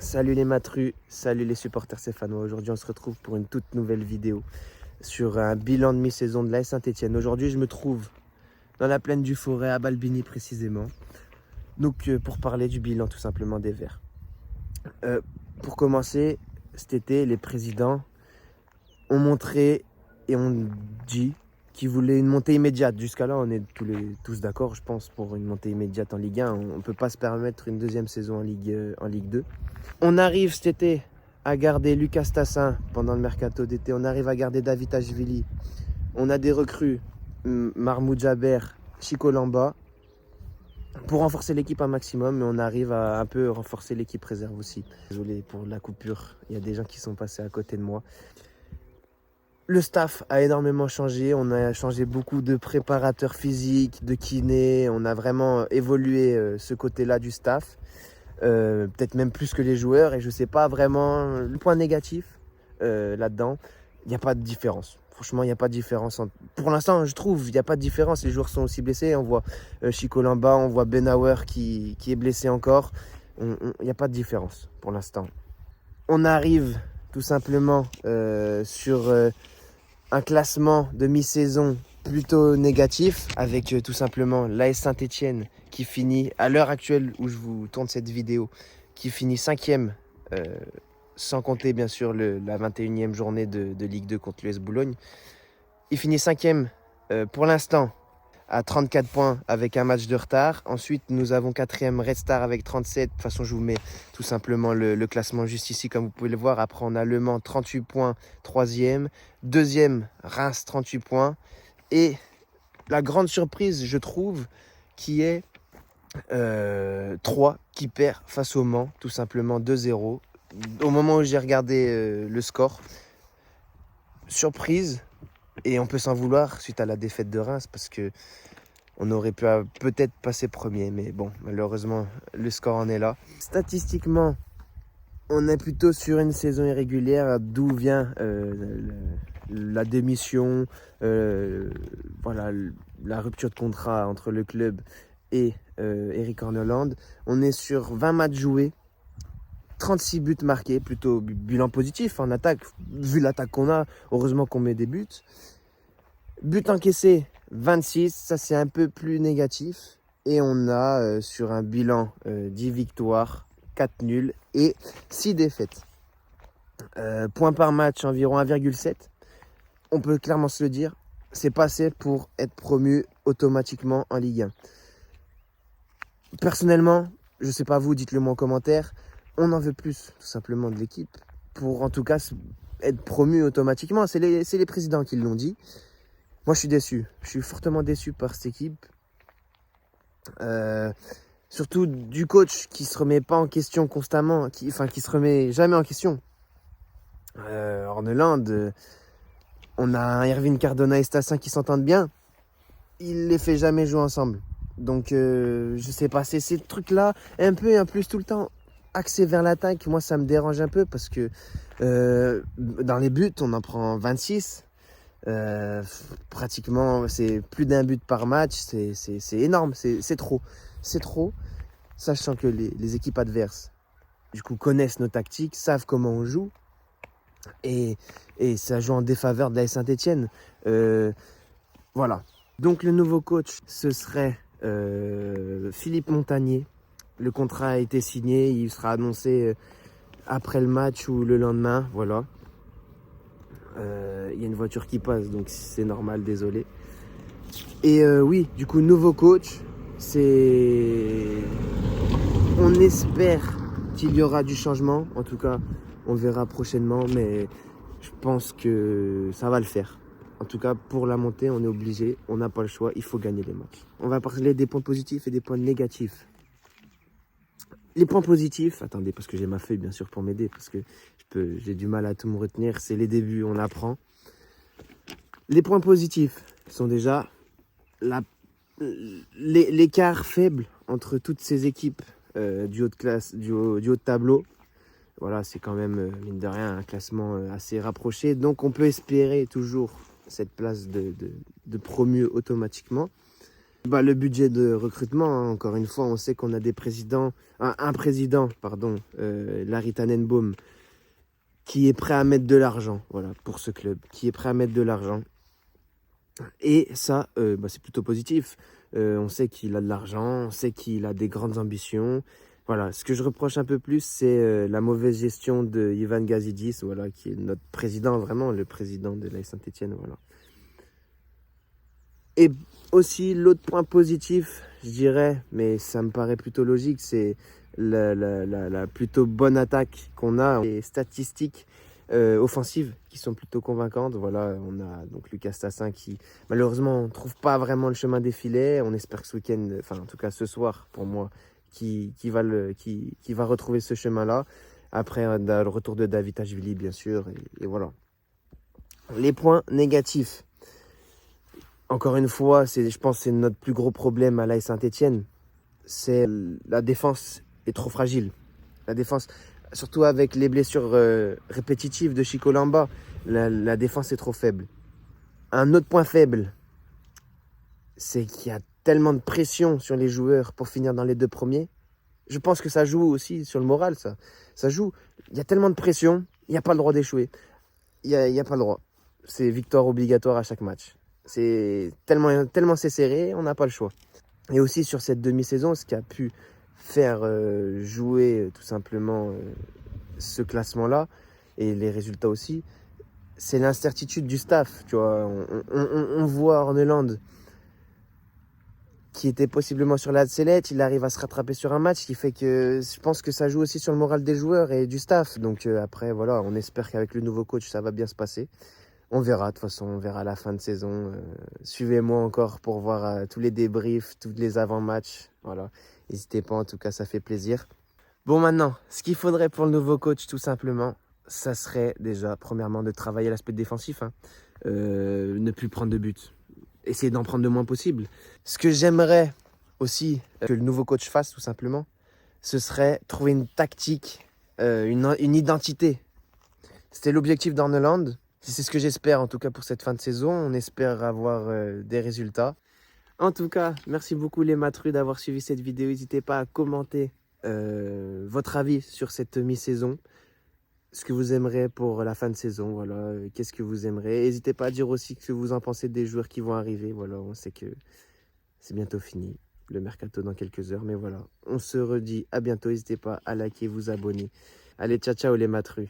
Salut les matrus, salut les supporters stéphanois. Aujourd'hui, on se retrouve pour une toute nouvelle vidéo sur un bilan de mi-saison de l'AS Saint-Etienne. Aujourd'hui, je me trouve dans la plaine du Forêt, à Balbini précisément. Donc, pour parler du bilan tout simplement des Verts. Pour commencer, cet été, les présidents ont montré et ont dit qu'ils voulaient une montée immédiate. Jusqu'à là, on est tous d'accord, je pense, pour une montée immédiate en Ligue 1. On ne peut pas se permettre une deuxième saison en Ligue 2. On arrive cet été à garder Lucas Tassin pendant le mercato d'été. On arrive à garder David Ashvili. On a des recrues, Mahmoud Jaber, Chico Lamba, pour renforcer l'équipe un maximum. Mais on arrive à un peu renforcer l'équipe réserve aussi. Désolé pour la coupure, il y a des gens qui sont passés à côté de moi. Le staff a énormément changé. On a changé beaucoup de préparateurs physiques, de kinés. On a vraiment évolué ce côté-là du staff. Peut-être même plus que les joueurs. Et je ne sais pas vraiment le point négatif là-dedans. Il n'y a pas de différence. Franchement, il n'y a pas de différence. Pour l'instant, je trouve, il n'y a pas de différence. Les joueurs sont aussi blessés. On voit Chico Lamba, on voit Benauer qui est blessé encore. Il n'y a pas de différence pour l'instant. On arrive tout simplement sur un classement de mi-saison plutôt négatif avec tout simplement l'AS Saint-Etienne qui finit, à l'heure actuelle où je vous tourne cette vidéo, qui finit 5e, sans compter bien sûr la 21e journée de Ligue 2 contre l'US Boulogne. Il finit 5e pour l'instant à 34 points avec un match de retard. Ensuite, nous avons 4e Red Star avec 37. De toute façon, je vous mets tout simplement le classement juste ici, comme vous pouvez le voir. Après, on a Le Mans, 38 points, 3e. 2e, Reims, 38 points. Et la grande surprise, je trouve, qui est 3 qui perd face au Mans, tout simplement 2-0. Au moment où j'ai regardé le score, surprise, et on peut s'en vouloir suite à la défaite de Reims, parce que on aurait pu peut-être passer premier, mais bon, malheureusement, le score en est là. Statistiquement, on est plutôt sur une saison irrégulière, d'où vient la démission, voilà, la rupture de contrat entre le club et Eric Horneland. On est sur 20 matchs joués, 36 buts marqués, plutôt bilan positif en attaque. Vu l'attaque qu'on a, heureusement qu'on met des buts. Buts encaissés, 26, ça c'est un peu plus négatif. Et on a sur un bilan 10 victoires, 4 nuls et 6 défaites. Points par match, environ 1,7. On peut clairement se le dire, c'est pas assez pour être promu automatiquement en Ligue 1. Personnellement, je sais pas vous, dites-le moi en commentaire, on en veut plus tout simplement de l'équipe pour en tout cas être promu automatiquement. C'est les présidents qui l'ont dit. Moi je suis déçu, je suis fortement déçu par cette équipe. Surtout du coach qui se remet pas en question constamment, qui se remet jamais en question. Horneland, on a un Irvine Cardona et Stassin qui s'entendent bien. Il les fait jamais jouer ensemble. Donc je sais pas, c'est ces trucs-là, un peu et en plus tout le temps axé vers l'attaque. Moi ça me dérange un peu parce que dans les buts on en prend 26. Pratiquement c'est plus d'un but par match, c'est énorme, c'est trop. C'est trop, sachant que les équipes adverses du coup connaissent nos tactiques, savent comment on joue. Et ça joue en défaveur de la Saint-Etienne. Voilà. Donc le nouveau coach, ce serait Philippe Montagnier. Le contrat a été signé, il sera annoncé après le match ou le lendemain. Voilà. Il y a une voiture qui passe, donc c'est normal, désolé. Et oui, du coup, nouveau coach, on espère qu'il y aura du changement. En tout cas, on verra prochainement, mais je pense que ça va le faire. En tout cas, pour la montée, on est obligé, on n'a pas le choix, il faut gagner les matchs. On va parler des points positifs et des points négatifs. Les points positifs, attendez, parce que j'ai ma feuille bien sûr pour m'aider, parce que j'ai du mal à tout me retenir, c'est les débuts, on apprend. Les points positifs sont déjà l'écart faible entre toutes ces équipes du haut de classe, du haut de tableau. Voilà, c'est quand même, mine de rien, un classement assez rapproché. Donc, on peut espérer toujours cette place de promu automatiquement. Le budget de recrutement, hein, encore une fois, on sait qu'on a des présidents, un président, pardon, Larry Tannenbaum, qui est prêt à mettre de l'argent, voilà, pour ce club, qui est prêt à mettre de l'argent. Et ça, c'est plutôt positif. On sait qu'il a de l'argent, on sait qu'il a des grandes ambitions. Voilà, ce que je reproche un peu plus, c'est la mauvaise gestion de Ivan Gazidis, voilà, qui est notre président, vraiment le président de l'AS Saint-Étienne, voilà. Et aussi, l'autre point positif, je dirais, mais ça me paraît plutôt logique, c'est la plutôt bonne attaque qu'on a, les statistiques offensives qui sont plutôt convaincantes. Voilà, on a donc Lucas Tassin qui, malheureusement, ne trouve pas vraiment le chemin des filets. On espère que ce week-end, enfin en tout cas ce soir, pour moi, qui va retrouver ce chemin-là. Après, le retour de David Ashvili, bien sûr, et voilà. Les points négatifs. Encore une fois, je pense que c'est notre plus gros problème à l'AS Saint-Étienne. C'est la défense est trop fragile. La défense, surtout avec les blessures répétitives de Chico Lamba, la défense est trop faible. Un autre point faible, c'est qu'il y a tellement de pression sur les joueurs pour finir dans les 2 premiers. Je pense que ça joue aussi sur le moral, ça. Ça joue. Il y a tellement de pression, il n'y a pas le droit d'échouer. Il n'y a pas le droit. C'est victoire obligatoire à chaque match. C'est tellement c'est serré, on n'a pas le choix. Et aussi sur cette demi-saison, ce qui a pu faire jouer tout simplement ce classement-là et les résultats aussi, c'est l'incertitude du staff. Tu vois, on voit Orneland qui était possiblement sur la sellette, il arrive à se rattraper sur un match qui fait que je pense que ça joue aussi sur le moral des joueurs et du staff. Donc après, voilà, on espère qu'avec le nouveau coach, ça va bien se passer. On verra, de toute façon, on verra à la fin de saison. Suivez-moi encore pour voir tous les débriefs, tous les avant-matchs. Voilà, n'hésitez pas, en tout cas, ça fait plaisir. Bon, maintenant, ce qu'il faudrait pour le nouveau coach, tout simplement, ça serait déjà, premièrement, de travailler l'aspect défensif. Hein. Ne plus prendre de buts. Essayer d'en prendre le moins possible. Ce que j'aimerais aussi que le nouveau coach fasse, tout simplement, ce serait trouver une tactique, une identité. C'était l'objectif d'Orneland. C'est ce que j'espère en tout cas pour cette fin de saison. On espère avoir des résultats. En tout cas, merci beaucoup les matrus d'avoir suivi cette vidéo. N'hésitez pas à commenter votre avis sur cette mi-saison. Ce que vous aimerez pour la fin de saison. Voilà. Qu'est-ce que vous aimerez. N'hésitez pas à dire aussi ce que vous en pensez des joueurs qui vont arriver. Voilà, on sait que c'est bientôt fini. Le mercato dans quelques heures. Mais voilà, on se redit à bientôt. N'hésitez pas à liker, vous abonner. Allez, ciao, ciao les matrus.